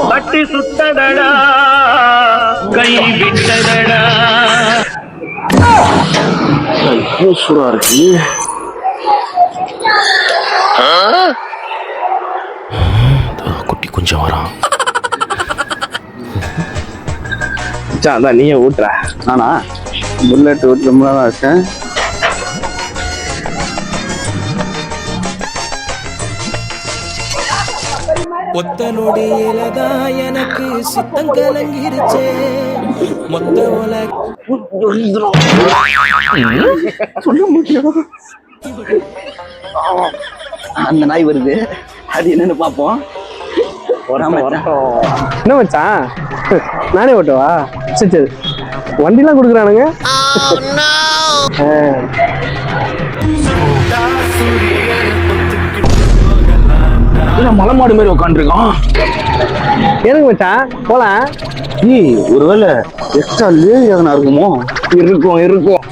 பட்டி சுத்ததடா கை விட்டதடா. சூடா இருக்கு. குட்டி கொஞ்சம் வரான். அதான் நீயே ஊட்டுற. நானா புல்லட் ஊட்டு ரொம்ப நாளா இருக்கேன். ஒத்த நொடியிலதான் எனக்கு சித்தம் கலங்கிருச்சே. மொத்த சொல்ல முடியும். அந்த நாய் வருது, அது என்னன்னு பாப்போம். என்ன மச்சான், நானே ஓட்டவா? சரி சரி, வண்டிலாம் கொடுக்குறானுங்க. மலை மாடு மாதிரி உட்காந்துருக்கான். எனக்கு மச்சான் போலாம். ஒருவேளை எக்ஸ்ட்ரா லேடி எதனா இருக்குமோ? இருக்கும்.